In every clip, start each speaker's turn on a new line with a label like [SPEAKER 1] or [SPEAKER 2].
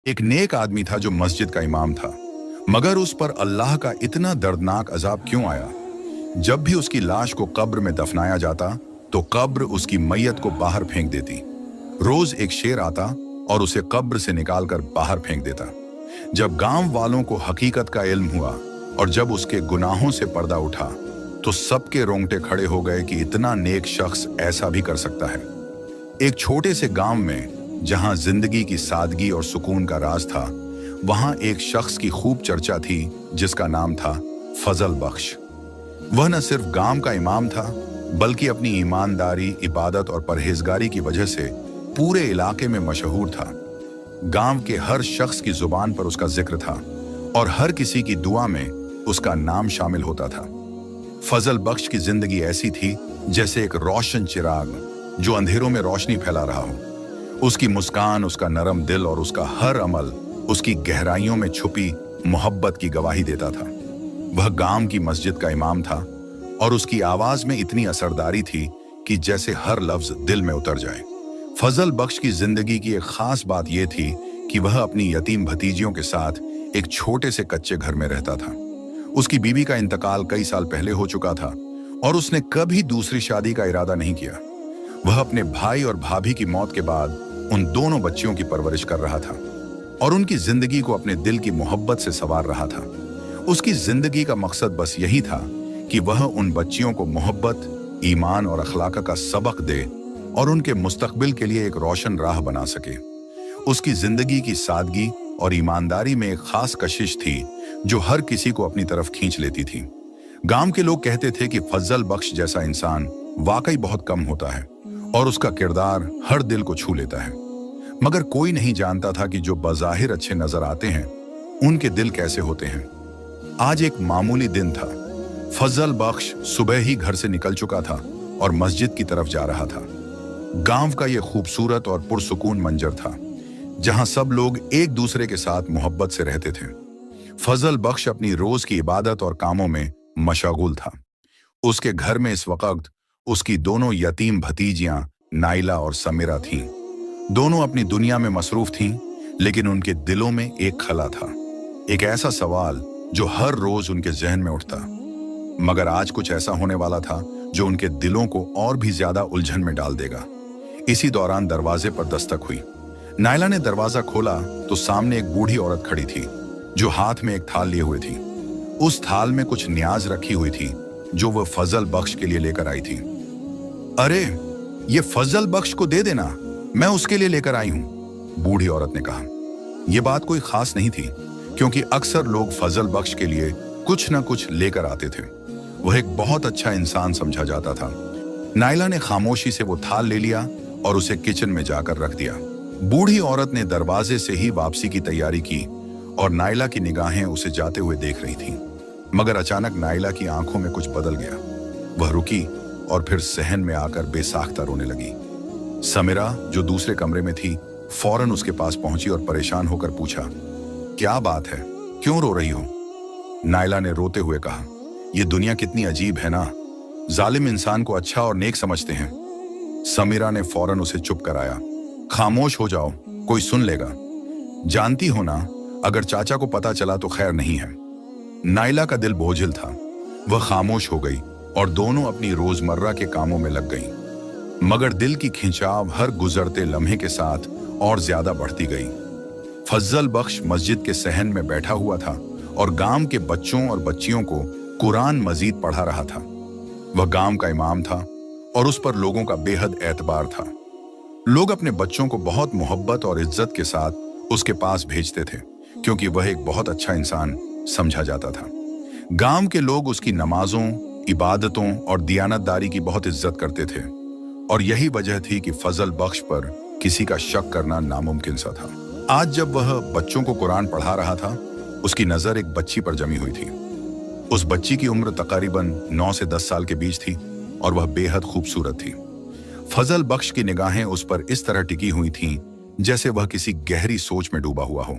[SPEAKER 1] एक नेक आदमी था जो मस्जिद का इमाम था, मगर उस पर अल्लाह का इतना दर्दनाक अजाब क्यों आया? जब भी उसकी लाश को कब्र में दफनाया जाता तो कब्र उसकी मैयत को बाहर फेंक देती। रोज एक शेर आता और उसे कब्र से निकालकर बाहर फेंक देता। जब गांव वालों को हकीकत का इल्म हुआ और जब उसके गुनाहों से पर्दा उठा तो सबके रोंगटे खड़े हो गए कि इतना नेक शख्स ऐसा भी कर सकता है। एक छोटे से गांव में जहां जिंदगी की सादगी और सुकून का राज था, वहां एक शख्स की खूब चर्चा थी जिसका नाम था फजल बख्श। वह न सिर्फ गांव का इमाम था बल्कि अपनी ईमानदारी, इबादत और परहेजगारी की वजह से पूरे इलाके में मशहूर था। गांव के हर शख्स की जुबान पर उसका जिक्र था और हर किसी की दुआ में उसका नाम शामिल होता था। फजल बख्श की जिंदगी ऐसी थी जैसे एक रोशन चिराग जो अंधेरों में रोशनी फैला रहा हो। उसकी मुस्कान, उसका नरम दिल और उसका हर अमल उसकी गहराइयों में छुपी मोहब्बत की गवाही देता था। वह गांव की मस्जिद का इमाम था और उसकी आवाज में इतनी असरदारी थी कि जैसे हर लफ्ज दिल में उतर जाए। फजल बख्श की जिंदगी की एक खास बात यह थी कि वह अपनी यतीम भतीजियों के साथ एक छोटे से कच्चे घर में रहता था। उसकी बीवी का इंतकाल कई साल पहले हो चुका था और उसने कभी दूसरी शादी का इरादा नहीं किया। वह अपने भाई और भाभी की मौत के बाद उन दोनों बच्चियों की परवरिश कर रहा था और उनकी जिंदगी को अपने दिल की मोहब्बत से संवार रहा था। उसकी जिंदगी का मकसद बस यही था कि वह उन बच्चियों को मोहब्बत, ईमान और अखलाक का सबक दे और उनके मुस्तकबिल के लिए एक रोशन राह बना सके। उसकी जिंदगी की सादगी और ईमानदारी में एक खास कशिश थी जो हर किसी को अपनी तरफ खींच लेती थी। गांव के लोग कहते थे कि फजल बख्श जैसा इंसान वाकई बहुत कम होता है और उसका किरदार हर दिल को छू लेता है, मगर कोई नहीं जानता था कि जो बज़ाहिर अच्छे नजर आते हैं उनके दिल कैसे होते हैं। आज एक मामूली दिन था। फजल बख्श सुबह ही घर से निकल चुका था और मस्जिद की तरफ जा रहा था। गांव का यह खूबसूरत और पुरसुकून मंजर था जहां सब लोग एक दूसरे के साथ मोहब्बत से रहते थे। फजल बख्श अपनी रोज की इबादत और कामों में मशगूल था। उसके घर में इस वक्त उसकी दोनों यतीम भतीजियां नाइला और समीरा थीं। दोनों अपनी दुनिया में मसरूफ थीं, लेकिन उनके दिलों में एक खला था, एक ऐसा सवाल जो हर रोज उनके जहन में उठता। मगर आज कुछ ऐसा होने वाला था जो उनके दिलों को और भी ज्यादा उलझन में डाल देगा। इसी दौरान दरवाजे पर दस्तक हुई। नाइला ने दरवाजा खोला तो सामने एक बूढ़ी औरत खड़ी थी जो हाथ में एक थाल लिए हुए थी। उस थाल में कुछ न्याज रखी हुई थी जो वह फजल बख्श के लिए लेकर आई थी। अरे, ये फजल बख्श को दे देना, मैं उसके लिए लेकर आई हूं, बूढ़ी औरत ने कहा। यह बात कोई खास नहीं थी क्योंकि अक्सर लोग फजल बख्श के लिए कुछ न कुछ लेकर आते थे। वह एक बहुत अच्छा इंसान समझा जाता था। नाइला ने खामोशी से वो थाल ले लिया और उसे किचन में जाकर रख दिया। बूढ़ी औरत ने दरवाजे से ही वापसी की तैयारी की और नाइला की निगाहें उसे जाते हुए देख रही थीं। मगर अचानक नाइला की आंखों में कुछ बदल गया। वह रुकी और फिर सहन में आकर बेसाख्ता रोने लगी। समीरा, जो दूसरे कमरे में थी, फौरन उसके पास पहुंची और परेशान होकर पूछा, क्या बात है, क्यों रो रही हो? नाइला ने रोते हुए कहा, यह दुनिया कितनी अजीब है ना, जालिम इंसान को अच्छा और नेक समझते हैं। समीरा ने फौरन उसे चुप कराया। खामोश हो जाओ, कोई सुन लेगा। जानती हो ना, अगर चाचा को पता चला तो खैर नहीं है। नाइला का दिल बोझिल था। वह खामोश हो गई और दोनों अपनी रोजमर्रा के कामों में लग गईं। मगर दिल की खिंचाव हर गुजरते लम्हे के साथ और ज्यादा बढ़ती गई। फजल बख्श मस्जिद के सहन में बैठा हुआ था और गांव के बच्चों और बच्चियों को कुरान मजीद पढ़ा रहा था। वह गांव का इमाम था और उस पर लोगों का बेहद एतबार था। लोग अपने बच्चों को बहुत मोहब्बत और इज्जत के साथ उसके पास भेजते थे क्योंकि वह एक बहुत अच्छा इंसान समझा जाता था। गांव के लोग उसकी नमाजों, इबादतों और दियानतदारी की बहुत इज्जत करते थे और यही वजह थी कि फजल बख्श पर किसी का शक करना नामुमकिन सा था। आज जब वह बच्चों को कुरान पढ़ा रहा था, उसकी नजर एक बच्ची पर जमी हुई थी। उस बच्ची की उम्र तकरीबन 9 से 10 साल के बीच थी और वह बेहद खूबसूरत थी। फजल बख्श की निगाहें उस पर इस तरह टिकी हुई थीं जैसे वह किसी गहरी सोच में डूबा हुआ हो।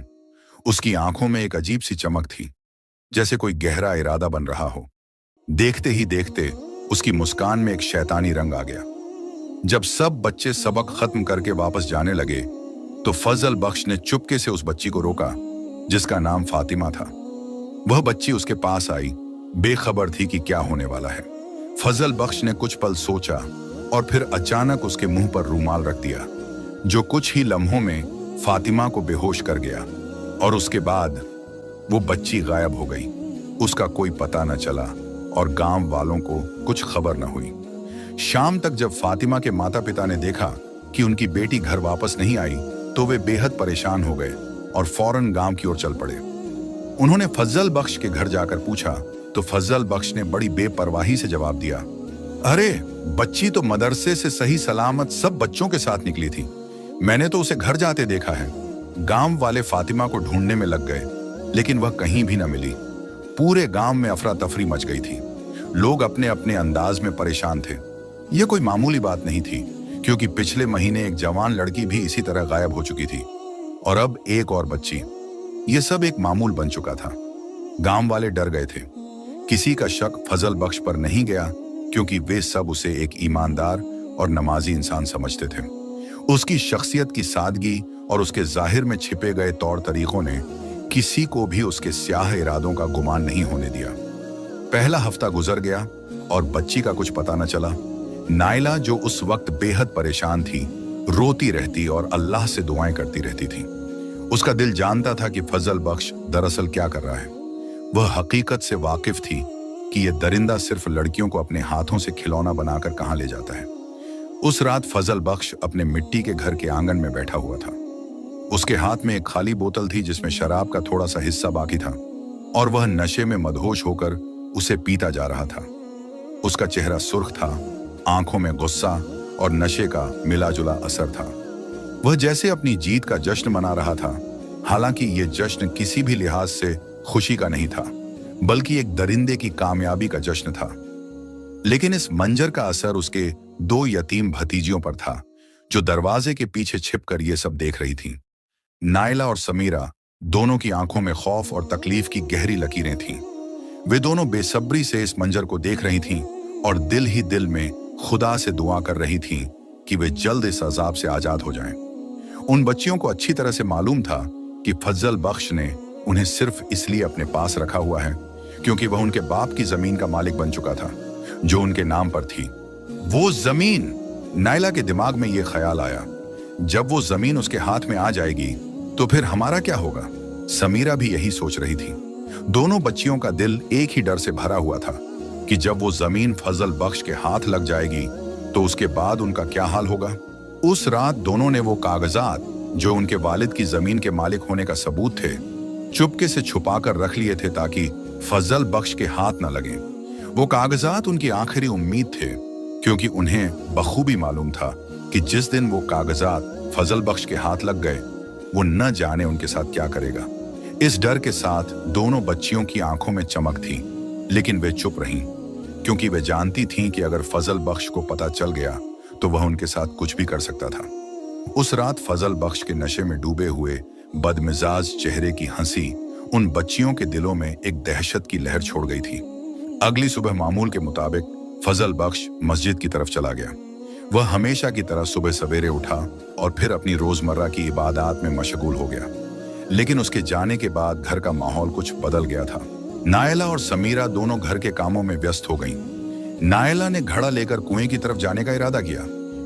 [SPEAKER 1] उसकी आंखों में एक अजीब सी चमक थी, जैसे कोई गहरा इरादा बन रहा हो। देखते ही देखते उसकी मुस्कान में एक शैतानी रंग आ गया। जब सब बच्चे सबक खत्म करके वापस जाने लगे तो फजल बख्श ने चुपके से उस बच्ची को रोका जिसका नाम फातिमा था। वह बच्ची उसके पास आई, बेखबर थी कि क्या होने वाला है। फजल बख्श ने कुछ पल सोचा और फिर अचानक उसके मुंह पर रूमाल रख दिया, जो कुछ ही लम्हों में फातिमा को बेहोश कर गया। और उसके बाद वो बच्ची गायब हो गई। उसका कोई पता न चला और गांव वालों को कुछ खबर न हुई। शाम तक जब फातिमा के माता पिता ने देखा कि उनकी बेटी घर वापस नहीं आई, तो वे बेहद परेशान हो गए और फौरन गांव की ओर चल पड़े। उन्होंने फजल बख्श के घर जाकर पूछा तो फजल बख्श ने बड़ी बेपरवाही से जवाब दिया, अरे बच्ची तो मदरसे से सही सलामत सब बच्चों के साथ निकली थी। मैंने तो उसे घर जाते देखा है। गांव वाले फातिमा को ढूंढने में लग गए, लेकिन वह कहीं भी न मिली। पूरे गांव में अफरा तफरी मच गई थी। लोग अपने अपने अंदाज में परेशान थे। यह कोई मामूली बात नहीं थी, क्योंकि पिछले महीने एक जवान लड़की भी इसी तरह गायब हो चुकी थी, और अब एक और बच्ची। यह सब एक मामूल बन चुका था। गांव वाले डर गए थे। किसी का शक फजल बख्श पर नहीं गया, क्योंकि वे सब उसे एक ईमानदार और नमाजी इंसान समझते थे। उसकी शख्सियत की सादगी और उसके जाहिर में छिपे गए तौर तरीकों ने किसी को भी उसके स्याह इरादों का गुमान नहीं होने दिया। पहला हफ्ता गुजर गया और बच्ची का कुछ पता न चला। नायला, जो उस वक्त बेहद परेशान थी, रोती रहती और अल्लाह से दुआएं करती रहती थी। उसका दिल जानता था कि फजल बख्श दरअसल क्या कर रहा है। वह हकीकत से वाकिफ थी कि यह दरिंदा सिर्फ लड़कियों को अपने हाथों से खिलौना बनाकर कहां ले जाता है। उस रात फजल बख्श अपने मिट्टी के घर के आंगन में बैठा हुआ था। उसके हाथ में एक खाली बोतल थी जिसमें शराब का थोड़ा सा हिस्सा बाकी था, और वह नशे में मदहोश होकर उसे पीता जा रहा था। उसका चेहरा सुर्ख था, आंखों में गुस्सा और नशे का मिला जुला असर था। वह जैसे अपनी जीत का जश्न मना रहा था, हालांकि यह जश्न किसी भी लिहाज से खुशी का नहीं था, बल्कि एक दरिंदे की कामयाबी का जश्न था। लेकिन इस मंजर का असर उसके 2 यतीम भतीजियों पर था, जो दरवाजे के पीछे छिपकर यह सब देख रही थीं। नायला और समीरा दोनों की आंखों में खौफ और तकलीफ की गहरी लकीरें थीं। वे दोनों बेसब्री से इस मंजर को देख रही थीं और दिल ही दिल में खुदा से दुआ कर रही थीं कि वे जल्द इस अजाब से आजाद हो जाएं। उन बच्चियों को अच्छी तरह से मालूम था कि फजल बख्श ने उन्हें सिर्फ इसलिए अपने पास रखा हुआ है क्योंकि वह उनके बाप की जमीन का मालिक बन चुका था, जो उनके नाम पर थी। वो जमीन! नायला के दिमाग में यह ख्याल आया, जब वो जमीन उसके हाथ में आ जाएगी तो फिर हमारा क्या होगा? समीरा भी यही सोच रही थी। दोनों बच्चियों का दिल एक ही डर से भरा हुआ था कि जब वो जमीन फजल बख्श के हाथ लग जाएगी तो उसके बाद उनका क्या हाल होगा। उस रात दोनों ने वो कागजात, जो उनके वालिद की जमीन के मालिक होने का सबूत थे, चुपके से छुपा कर रख लिए थे ताकि फजल बख्श के हाथ न लगे। वो कागजात उनकी आखिरी उम्मीद थे, क्योंकि उन्हें बखूबी मालूम था कि जिस दिन वो कागजात फजल बख्श के हाथ लग गए, वो न जाने उनके साथ क्या करेगा। इस डर के साथ दोनों बच्चियों की आंखों में चमक थी, लेकिन वे चुप रहीं, क्योंकि वे जानती थीं कि अगर फजल बख्श को पता चल गया तो वह उनके साथ कुछ भी कर सकता था। उस रात फजल बख्श के नशे में डूबे हुए बदमिजाज चेहरे की हंसी उन बच्चियों के दिलों में एक दहशत की लहर छोड़ गई थी। अगली सुबह मामूल के मुताबिक फजल बख्श मस्जिद की तरफ चला गया। वह हमेशा की तरह सुबह सवेरे उठा और फिर अपनी रोजमर्रा की इबादत में मशगूल हो गया। लेकिन उसके जाने के बाद घर का माहौल कुछ बदल गया था। नायला और समीरा दोनों घर के कामों में व्यस्त हो गईं। नायला ने घड़ा लेकर कुएं की तरफ जाने का इरादा किया,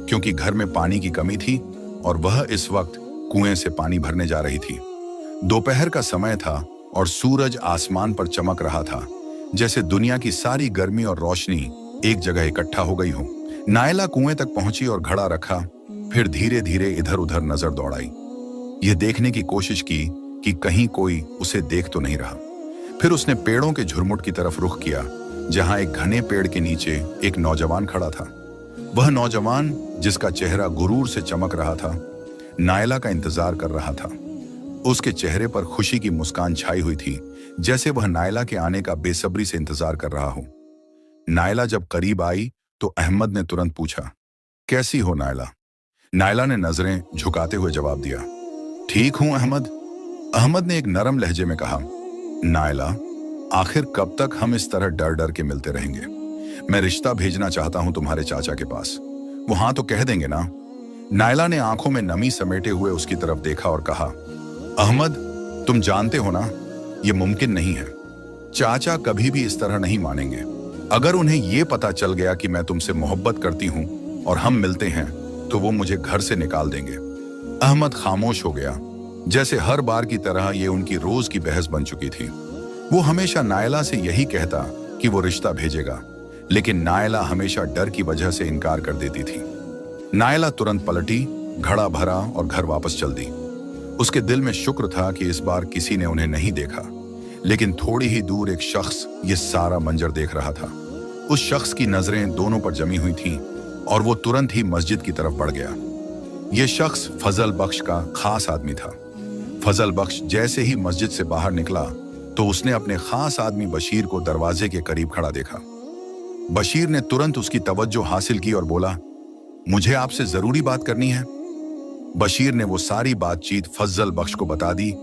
[SPEAKER 1] क्योंकि घर में पानी की कमी थी और वह इस वक्त कुएं से पानी भरने जा रही थी। दोपहर का समय था और सूरज आसमान पर चमक रहा था, जैसे दुनिया की सारी गर्मी और रोशनी एक जगह इकट्ठा हो गई हो। नायला कुएं तक पहुंची और घड़ा रखा, फिर धीरे धीरे इधर उधर नजर दौड़ाई। यह देखने की कोशिश की कि कहीं कोई उसे देख तो नहीं रहा। फिर उसने पेड़ों के झुरमुट की तरफ रुख किया, जहां एक घने पेड़ के नीचे एक नौजवान खड़ा था। वह नौजवान, जिसका चेहरा गुरूर से चमक रहा था, नायला का इंतजार कर रहा था। उसके चेहरे पर खुशी की मुस्कान छाई हुई थी, जैसे वह नायला के आने का बेसब्री से इंतजार कर रहा हो। नायला जब करीब आई तो अहमद ने तुरंत पूछा, कैसी हो नायला? नायला ने नजरें झुकाते हुए जवाब दिया, ठीक हूं अहमद। अहमद ने एक नरम लहजे में कहा, नायला, आखिर कब तक हम इस तरह डर डर के मिलते रहेंगे? मैं रिश्ता भेजना चाहता हूं तुम्हारे चाचा के पास। वो हाँ तो कह देंगे ना? नायला ने आंखों में नमी समेटे हुए उसकी तरफ देखा और कहा, अहमद, तुम जानते हो ना, ये मुमकिन नहीं है। चाचा कभी भी इस तरह नहीं मानेंगे। अगर उन्हें यह पता चल गया कि मैं तुमसे मोहब्बत करती हूं और हम मिलते हैं, तो वो मुझे घर से निकाल देंगे। अहमद खामोश हो गया। जैसे हर बार की तरह ये उनकी रोज की बहस बन चुकी थी। वो हमेशा नायला से यही कहता कि वो रिश्ता भेजेगा, लेकिन नायला हमेशा डर की वजह से इनकार कर देती थी। नायला तुरंत पलटी, घड़ा भरा और घर वापस चल दी। उसके दिल में शुक्र था कि इस बार किसी ने उन्हें नहीं देखा, लेकिन थोड़ी ही दूर एक शख्स ये सारा मंजर देख रहा था। उस शख्स की नजरें दोनों पर जमी हुई थीं और वो तुरंत ही मस्जिद की तरफ बढ़ गया। ये शख्स फजल बख्श का खास आदमी था। फजल बख्श जैसे ही मस्जिद से बाहर निकला तो उसने अपने खास आदमी बशीर को दरवाजे के करीब खड़ा देखा। बशीर ने तुरंत उसकी तवज्जो हासिल की और बोला, मुझे आपसे जरूरी बात करनी है। बशीर ने वो सारी बातचीत फजल बख्श को बता दी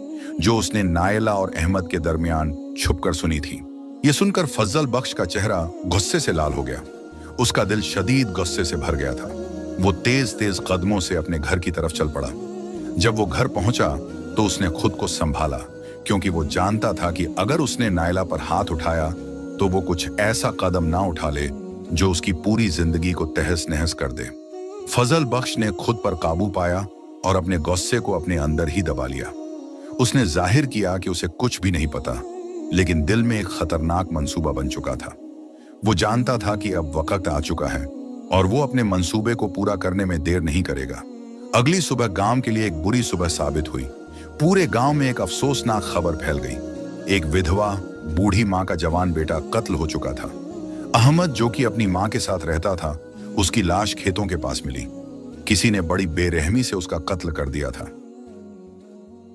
[SPEAKER 1] जो उसने नायला और अहमद के दरमियान छुपकर सुनी थी। ये सुनकर फजल बख्श का चेहरा गुस्से से लाल हो गया। उसका दिल शदीद गुस्से से भर गया था। वो तेज तेज कदमों से अपने घर की तरफ चल पड़ा। जब वो घर पहुंचा तो उसने खुद को संभाला, क्योंकि वो जानता था कि अगर उसने नायला पर हाथ उठाया तो वो कुछ ऐसा कदम ना उठा ले जो उसकी पूरी जिंदगी को तहस नहस कर दे। फजल बख्श ने खुद पर काबू पाया और अपने गुस्से को अपने अंदर ही दबा लिया। उसने जाहिर किया कि उसे कुछ भी नहीं पता, लेकिन दिल में एक खतरनाक मंसूबा बन चुका था। वो जानता था कि अब वक्त आ चुका है और वो अपने मंसूबे को पूरा करने में देर नहीं करेगा। अगली सुबह गांव के लिए एक बुरी सुबह साबित हुई। पूरे गांव में एक अफसोसनाक खबर फैल गई। एक विधवा बूढ़ी माँ का जवान बेटा कत्ल हो चुका था। अहमद, जो कि अपनी माँ के साथ रहता था, उसकी लाश खेतों के पास मिली। किसी ने बड़ी बेरहमी से उसका कत्ल कर दिया था।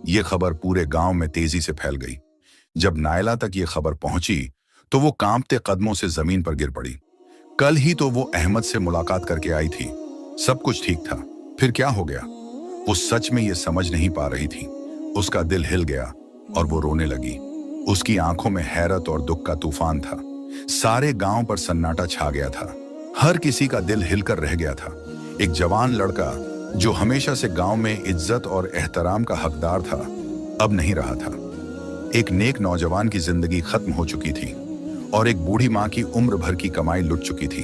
[SPEAKER 1] यह खबर पूरे गांव में तेजी से फैल गई। जब नायला तक यह खबर पहुंची तो वो कांपते कदमों से जमीन पर गिर पड़ी। कल ही तो वो अहमद से मुलाकात करके आई थी, सब कुछ ठीक था, फिर क्या हो गया? वो सच में ये समझ नहीं पा रही थी। उसका दिल हिल गया और वो रोने लगी। उसकी आंखों में हैरत और दुख का तूफान था। सारे गांव पर सन्नाटा छा गया था। हर किसी का दिल हिलकर रह गया था। एक जवान लड़का जो हमेशा से गांव में इज्जत और एहतराम का हकदार था, अब नहीं रहा था। एक नेक नौजवान की जिंदगी खत्म हो चुकी थी और एक बूढ़ी माँ की उम्र भर की कमाई लुट चुकी थी।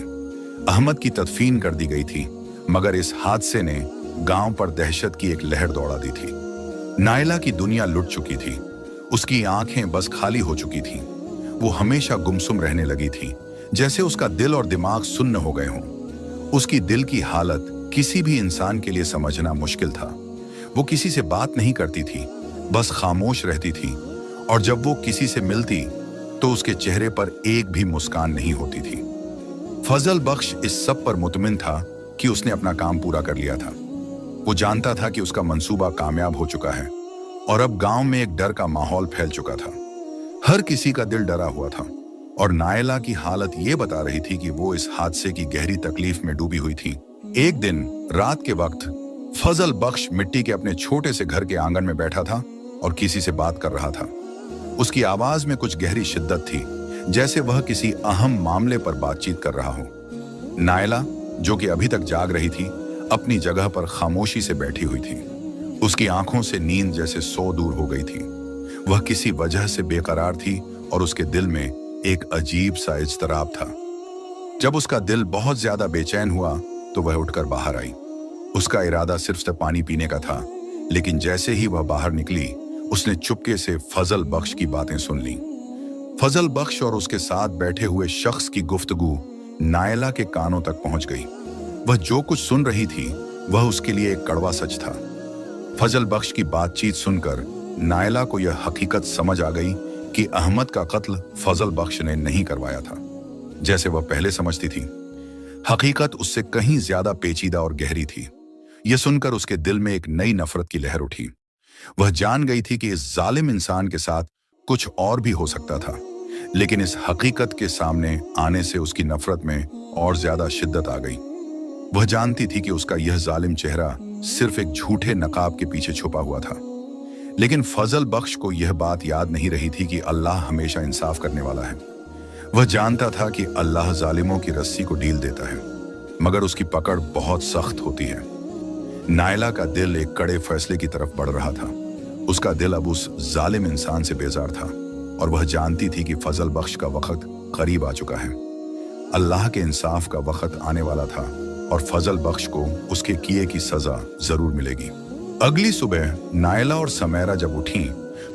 [SPEAKER 1] अहमद की तदफीन कर दी गई थी, मगर इस हादसे ने गांव पर दहशत की एक लहर दौड़ा दी थी। नायला की दुनिया लुट चुकी थी। उसकी आंखें बस खाली हो चुकी थीं। वो हमेशा गुमसुम रहने लगी थी, जैसे उसका दिल और दिमाग सुन्न हो गए हों। उसकी दिल की हालत किसी भी इंसान के लिए समझना मुश्किल था। वो किसी से बात नहीं करती थी, बस खामोश रहती थी, और जब वो किसी से मिलती तो उसके चेहरे पर एक भी मुस्कान नहीं होती थी। फजल बख्श इस सब पर मुतमिन था कि उसने अपना काम पूरा कर लिया था। वो जानता था कि उसका मंसूबा कामयाब हो चुका है और अब गांव में एक डर का माहौल फैल चुका था। हर किसी का दिल डरा हुआ था और नायला की हालत ये बता रही थी कि वो इस हादसे की गहरी तकलीफ में डूबी हुई थी। एक दिन रात के वक्त फजल बख्श मिट्टी के अपने छोटे से घर के आंगन में बैठा था और किसी से बात कर रहा था। उसकी आवाज में कुछ गहरी शिद्दत थी, जैसे वह किसी अहम मामले पर बातचीत कर रहा हो। नायला, जो कि अभी तक जाग रही थी, अपनी जगह पर खामोशी से बैठी हुई थी। उसकी आंखों से नींद जैसे सौ दूर हो गई थी। वह किसी वजह से बेकरार थी और उसके दिल में एक अजीब सा इज़्तिराब था। जब उसका दिल बहुत ज्यादा बेचैन हुआ तो वह उठकर बाहर आई। उसका इरादा सिर्फ पानी पीने का था, लेकिन जैसे ही वह बाहर निकली उसने चुपके से फजल बख्श की बातें सुन ली। फजल बख्श और उसके साथ बैठे हुए शख्स की गुफ्तगू नायला के कानों तक पहुंच गई। वह जो कुछ सुन रही थी वह उसके लिए एक कड़वा सच था। फजल बख्श की बातचीत सुनकर नायला को यह हकीकत समझ आ गई कि अहमद का कत्ल फजल बख्श ने नहीं करवाया था, जैसे वह पहले समझती थी। हकीकत उससे कहीं ज्यादा पेचीदा और गहरी थी। यह सुनकर उसके दिल में एक नई नफरत की लहर उठी। वह जान गई थी कि इस जालिम इंसान के साथ कुछ और भी हो सकता था, लेकिन इस हकीकत के सामने आने से उसकी नफरत में और ज्यादा शिद्दत आ गई। वह जानती थी कि उसका यह जालिम चेहरा सिर्फ एक झूठे नकाब के पीछे छुपा हुआ था, लेकिन फजल बख्श को यह बात याद नहीं रही थी कि अल्लाह हमेशा इंसाफ करने वाला है। वह जानता था कि अल्लाह जालिमों की रस्सी को ढील देता है, मगर उसकी पकड़ बहुत सख्त होती है। नायला का दिल एक कड़े फैसले की तरफ बढ़ रहा था। उसका दिल अब उस जालिम इंसान से बेजार था और वह जानती थी कि फजल बख्श का वक्त करीब आ चुका है। अल्लाह के इंसाफ का वक्त आने वाला था और फजल बख्श को उसके किए की सजा जरूर मिलेगी। अगली सुबह नायला और समैरा जब उठी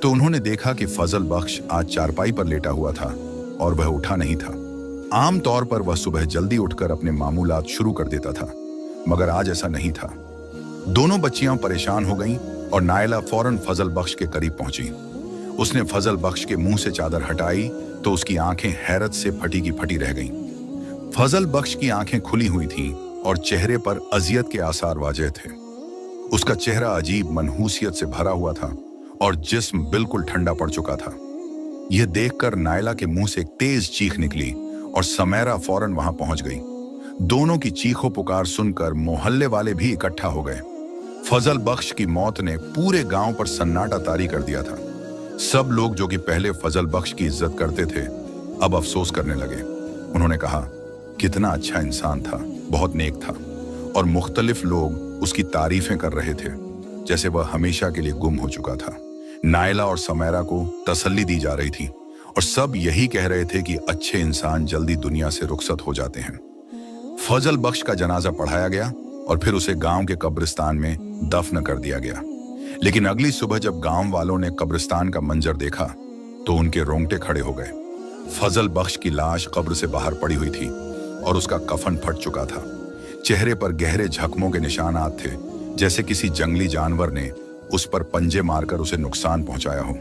[SPEAKER 1] तो उन्होंने देखा कि फजल बख्श आज चारपाई पर लेटा हुआ था और वह उठा नहीं था। आम तौर पर वह सुबह जल्दी उठकर अपने मामूलात शुरू कर देता था, मगर आज ऐसा नहीं था। दोनों बच्चियां परेशान हो गईं और नायला फौरन फजल बख्श के करीब पहुंची। उसने फजल बख्श के मुंह से चादर हटाई तो उसकी आंखें हैरत से फटी की फटी रह गईं। फजल बख्श की आंखें खुली हुई थीं और चेहरे पर अजियत के आसार वाज़ेह थे। उसका चेहरा अजीब मनहूसियत से भरा हुआ था और जिस्म बिल्कुल ठंडा पड़ चुका था। यह देखकर नायला के मुंह से एक तेज चीख निकली और समैरा फौरन वहां पहुंच गई। दोनों की चीखों पुकार सुनकर मोहल्ले वाले भी इकट्ठा हो गए। फजल बख्श की मौत ने पूरे गांव पर सन्नाटा तारी कर दिया था। सब लोग जो कि पहले फजल बख्श की इज्जत करते थे अब अफसोस करने लगे। उन्होंने कहा, कितना अच्छा इंसान था, बहुत नेक था, और मुख्तलिफ लोग उसकी तारीफें कर रहे थे जैसे वह हमेशा के लिए गुम हो चुका था। नायला और समैरा को तसल्ली दी जा रही थी और सब यही कह रहे थे कि अच्छे इंसान जल्दी दुनिया से रुखसत हो जाते हैं। फजल बख्श का जनाजा पढ़ाया गया और फिर उसे गांव के कब्रिस्तान में दफन कर दिया गया। लेकिन अगली सुबह जब गांव वालों ने कब्रिस्तान का मंजर देखा तो उनके रोंगटे खड़े हो गए। फजल बख्श की लाश कब्र से बाहर पड़ी हुई थी और उसका कफन फट चुका था। चेहरे पर गहरे जख्मों के निशानात थे, जैसे किसी जंगली जानवर ने उस पर पंजे मारकर उसे नुकसान पहुंचाया हो।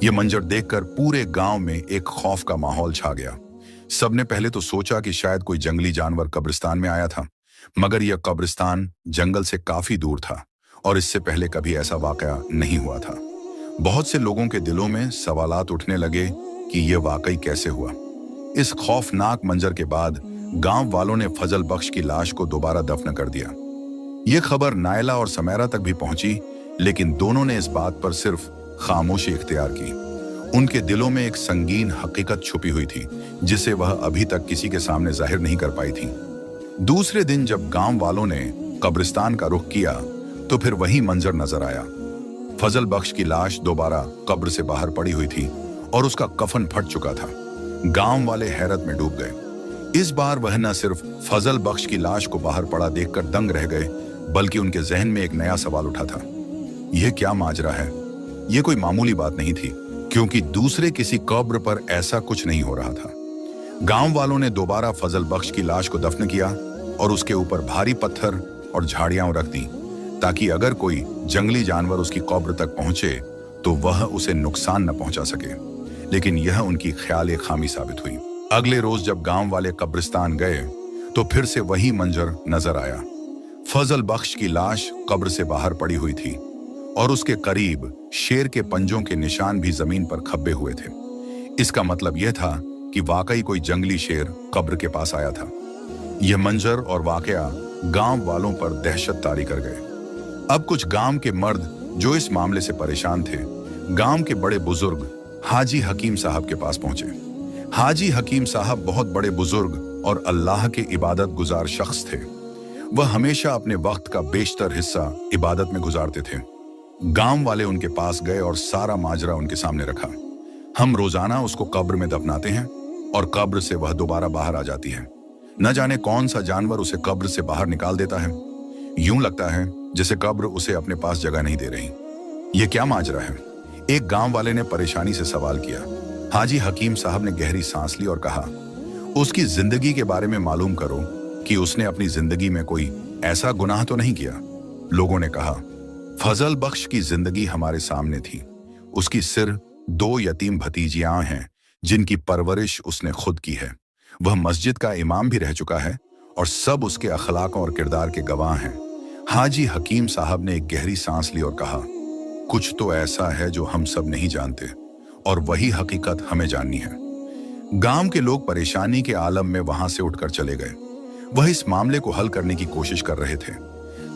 [SPEAKER 1] यह मंजर देखकर पूरे गांव में एक खौफ का माहौल छा गया। सबने पहले तो सोचा कि शायद कोई जंगली जानवर कब्रिस्तान में आया था, मगर यह कब्रिस्तान जंगल से काफी दूर था और इससे पहले कभी ऐसा वाकया नहीं हुआ था। बहुत से लोगों के दिलों में सवालात उठने लगे कि यह वाकई कैसे हुआ। इस खौफनाक मंजर के बाद गांव वालों ने फजल बख्श की लाश को दोबारा दफन कर दिया। यह खबर नायला और समैरा तक भी पहुंची, लेकिन दोनों ने इस बात पर सिर्फ खामोशी इख्तियार की। उनके दिलों में एक संगीन हकीकत छुपी हुई थी जिसे वह अभी तक किसी के सामने जाहिर नहीं कर पाई थी। दूसरे दिन जब गांव वालों ने कब्रिस्तान का रुख किया तो फिर वही मंजर नजर आया। फजल बख्श की लाश दोबारा कब्र से बाहर पड़ी हुई थी और उसका कफन फट चुका था। गांव वाले हैरत में डूब गए। इस बार वह न सिर्फ फजल बख्श की लाश को बाहर पड़ा देखकर दंग रह गए, बल्कि उनके जहन में एक नया सवाल उठा था। यह क्या माजरा है? यह कोई मामूली बात नहीं थी, क्योंकि दूसरे किसी कब्र पर ऐसा कुछ नहीं हो रहा था। गांव वालों ने दोबारा फजल बख्श की लाश को दफन किया और उसके ऊपर भारी पत्थर और झाड़ियां रख दी, ताकि अगर कोई जंगली जानवर उसकी कब्र तक पहुंचे तो वह उसे नुकसान न पहुंचा सके। लेकिन यह उनकी ख्याल खामी साबित हुई। अगले रोज जब गांव वाले कब्रिस्तान गए तो फिर से वही मंजर नजर आया। फजल बख्श की लाश कब्र से बाहर पड़ी हुई थी और उसके करीब शेर के पंजों के निशान भी जमीन पर खब्बे हुए थे। इसका मतलब यह था कि वाकई कोई जंगली शेर कब्र के पास आया था। यह मंजर और वाकया गांव वालों पर दहशत तारी कर गए। अब कुछ गांव के मर्द जो इस मामले से परेशान थे, गांव के बड़े बुजुर्ग हाजी हकीम साहब के पास पहुंचे। हाजी हकीम साहब बहुत बड़े बुजुर्ग और अल्लाह के इबादत गुजार शख्स थे। वह हमेशा अपने वक्त का बेशतर हिस्सा इबादत में गुजारते थे। गांव वाले उनके पास गए और सारा माजरा उनके सामने रखा। हम रोजाना उसको कब्र में दफनाते हैं और कब्र से वह दोबारा बाहर आ जाती है। न जाने कौन सा जानवर उसे कब्र से बाहर निकाल देता है। यूं लगता है जैसे कब्र उसे अपने पास जगह नहीं दे रही। यह क्या माजरा है? एक गांव वाले ने परेशानी से सवाल किया। हाजी हकीम साहब ने गहरी सांस ली और कहा, उसकी जिंदगी के बारे में मालूम करो कि उसने अपनी जिंदगी में कोई ऐसा गुनाह तो नहीं किया। लोगों ने कहा, फजल बख्श की जिंदगी हमारे सामने थी। उसकी सिर्फ 2 यतीम भतीजियां हैं जिनकी परवरिश उसने खुद की है। वह मस्जिद का इमाम भी रह चुका है और सब उसके अखलाक और किरदार के गवाह हैं। हाजी हकीम साहब ने एक गहरी सांस ली और कहा, कुछ तो ऐसा है जो हम सब नहीं जानते और वही हकीकत हमें जाननी है। गांव के लोग परेशानी के आलम में वहां से उठकर चले गए। वह इस मामले को हल करने की कोशिश कर रहे थे।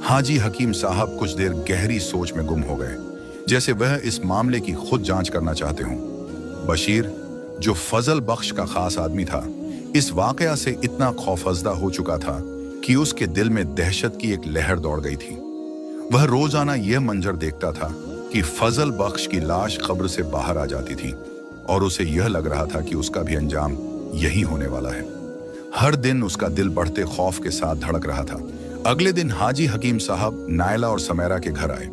[SPEAKER 1] हाजी हकीम साहब कुछ देर गहरी सोच में गुम हो गए, जैसे वह इस मामले की खुद जांच करना चाहते हों। बशीर, जो फजल बख्श का खास आदमी था, इस वाकया से इतना खौफजदा हो चुका था कि उसके दिल में दहशत की एक लहर दौड़ गई थी। वह रोजाना यह मंजर देखता था कि फजल बख्श की लाश कब्र से बाहर आ जाती थी और उसे यह लग रहा था कि उसका भी अंजाम यही होने वाला है। हर दिन उसका दिल बढ़ते खौफ के साथ धड़क रहा था। अगले दिन हाजी हकीम साहब नायला और समैरा के घर आए।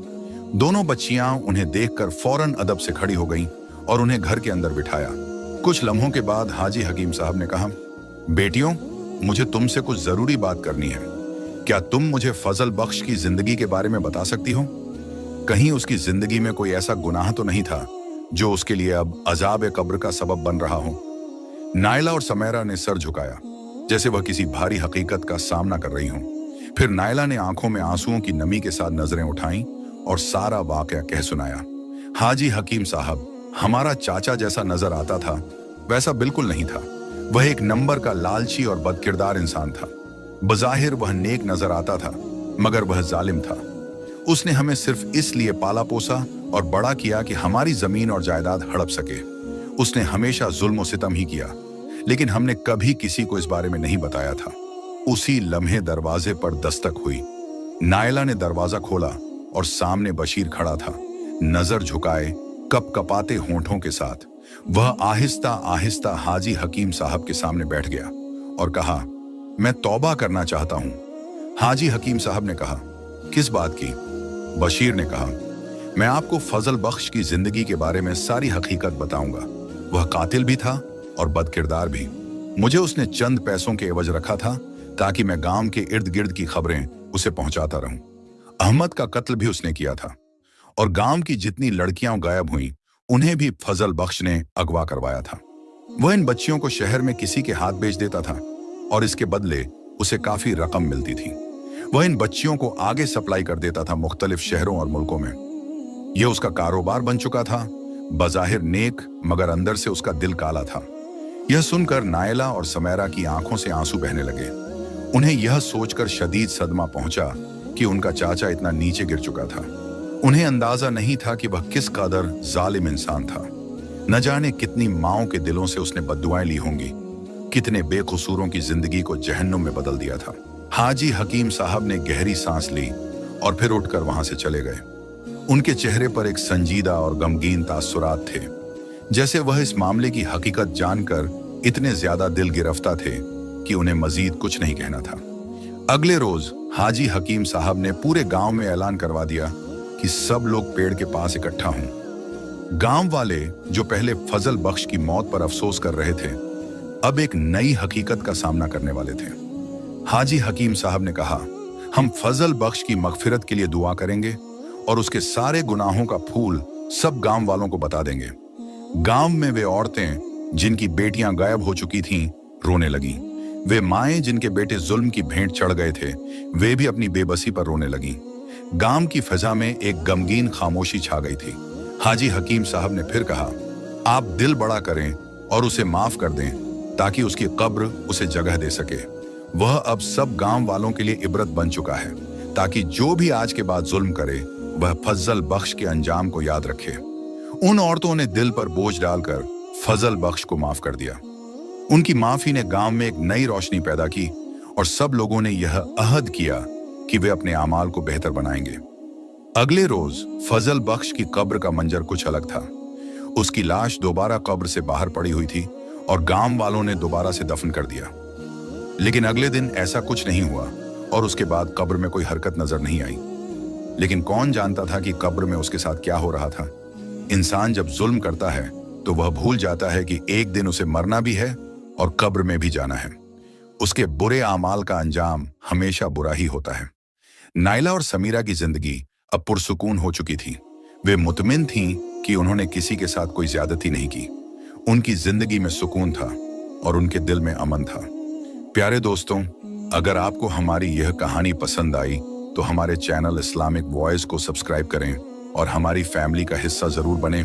[SPEAKER 1] दोनों बच्चियां उन्हें देखकर फौरन अदब से खड़ी हो गईं और उन्हें घर के अंदर बिठाया। कुछ लम्हों के बाद हाजी हकीम साहब ने कहा, बेटियों, मुझे तुमसे कुछ जरूरी बात करनी है। क्या तुम मुझे फजल बख्श की जिंदगी के बारे में बता सकती हो? कहीं उसकी जिंदगी में कोई ऐसा गुनाह तो नहीं था जो उसके लिए अब अजाब कब्र का सबब बन रहा हो? नायला और समैरा ने सर झुकाया जैसे वह किसी भारी हकीकत का सामना कर रही हों। फिर नायला ने आंखों में आंसुओं की नमी के साथ नजरें उठाईं और सारा वाकया कह सुनाया। हाजी हकीम साहब, हमारा चाचा जैसा नजर आता था वैसा बिल्कुल नहीं था। वह एक नंबर का लालची और बदकिरदार इंसान था। बज़ाहिर वह नेक नजर आता था मगर वह जालिम था। उसने हमें सिर्फ इसलिए पाला पोसा और बड़ा किया कि हमारी जमीन और जायदाद हड़प सके। उसने हमेशा जुल्म और सितम ही किया, लेकिन हमने कभी किसी को इस बारे में नहीं बताया था। उसी लम्हे दरवाजे पर दस्तक हुई। नायला ने दरवाजा खोला और सामने बशीर खड़ा था, नजर झुकाए, कपकपाते होंठों के साथ। वह आहिस्ता आहिस्ता हाजी हकीम साहब के सामने बैठ गया और कहा, मैं तौबा करना चाहता हूं। हाजी हकीम साहब ने कहा, किस बात की? बशीर ने कहा, मैं आपको फजल बख्श की जिंदगी के बारे में सारी हकीकत बताऊंगा। वह कातिल भी था और बदकिरदार भी। मुझे उसने चंद पैसों के एवज रखा था ताकि मैं गांव के इर्द गिर्द की खबरें उसे पहुंचाता रहूं। अहमद का कत्ल भी उसने किया था और गांव की जितनी लड़कियां गायब हुईं उन्हें भी फजल बख्श ने अगवा करवाया था। वह इन बच्चियों को शहर में किसी के हाथ बेच देता था और इसके बदले उसे काफी रकम मिलती थी। वह इन बच्चियों को आगे सप्लाई कर देता था मुख्तलिफ शहरों और मुल्कों में। यह उसका कारोबार बन चुका था। बज़ाहिर नेक मगर अंदर से उसका दिल काला था। यह सुनकर नायला और समैरा की आंखों से आंसू बहने लगे। उन्हें यह सोचकर शदीद सदमा पहुंचा कि उनका चाचा इतना नीचे गिर चुका था। उन्हें अंदाजा नहीं था कि वह किस कदर जालिम इंसान था। न जाने कितनी माओं के दिलों से उसने बद्दुआएं ली होंगी, कितने बेकसूरों की जिंदगी को जहन्नुम में बदल दिया था। हाजी हकीम साहब ने गहरी सांस ली और फिर उठकर वहां से चले गए। उनके चेहरे पर एक संजीदा और गमगीन तासुरात थे, जैसे वह इस मामले की हकीकत जानकर इतने ज्यादा दिल गिरफ्ता थे कि उन्हें मजीद कुछ नहीं कहना था। अगले रोज हाजी हकीम साहब ने पूरे गांव में ऐलान करवा दिया कि सब लोग पेड़ के पास इकट्ठा हों। गांव वाले जो पहले फजल बख्श की मौत पर अफसोस कर रहे थे, अब एक नई हकीकत का सामना करने वाले थे। हाजी हकीम साहब ने कहा, हम फजल बख्श की मगफिरत के लिए दुआ करेंगे और उसके सारे गुनाहों का फूल सब गांव वालों को बता देंगे। गांव में वे औरतें जिनकी बेटियां गायब हो चुकी थीं रोने लगीं। वे माएं जिनके बेटे जुल्म की भेंट चढ़ गए थे, वे भी अपनी बेबसी पर रोने लगीं। गांव की फजा में एक गमगीन खामोशी छा गई थी। हाजी हकीम साहब ने फिर कहा, आप दिल बड़ा करें और उसे माफ कर दें ताकि उसकी कब्र उसे जगह दे सके। वह अब सब गांव वालों के लिए इबरत बन चुका है ताकि जो भी आज के बाद जुल्म करे वह फजल बख्श के अंजाम को याद रखे। उन औरतों ने दिल पर बोझ डालकर फजल बख्श को माफ कर दिया। उनकी माफी ने गांव में एक नई रोशनी पैदा की और सब लोगों ने यह अहद किया कि वे अपने अमाल को बेहतर बनाएंगे। अगले रोज फजल बख्श की कब्र का मंजर कुछ अलग था। उसकी लाश दोबारा कब्र से बाहर पड़ी हुई थी और गांव वालों ने दोबारा से दफन कर दिया। लेकिन अगले दिन ऐसा कुछ नहीं हुआ और उसके बाद कब्र में कोई हरकत नजर नहीं आई। लेकिन कौन जानता था कि कब्र में उसके साथ क्या हो रहा था। इंसान जब जुल्म करता है तो वह भूल जाता है कि एक दिन उसे मरना भी है और कब्र में भी जाना है। उसके बुरे आमाल का अंजाम हमेशा बुरा ही होता है। नायला और समीरा की जिंदगी अब पुरसुकून हो चुकी थी। वे मुतमिन थीं कि उन्होंने किसी के साथ कोई ज्यादती नहीं की। उनकी जिंदगी में सुकून था और उनके दिल में अमन था। प्यारे दोस्तों, अगर आपको हमारी यह कहानी पसंद आई तो हमारे चैनल इस्लामिक वॉइस को सब्सक्राइब करें और हमारी फैमिली का हिस्सा जरूर बनें।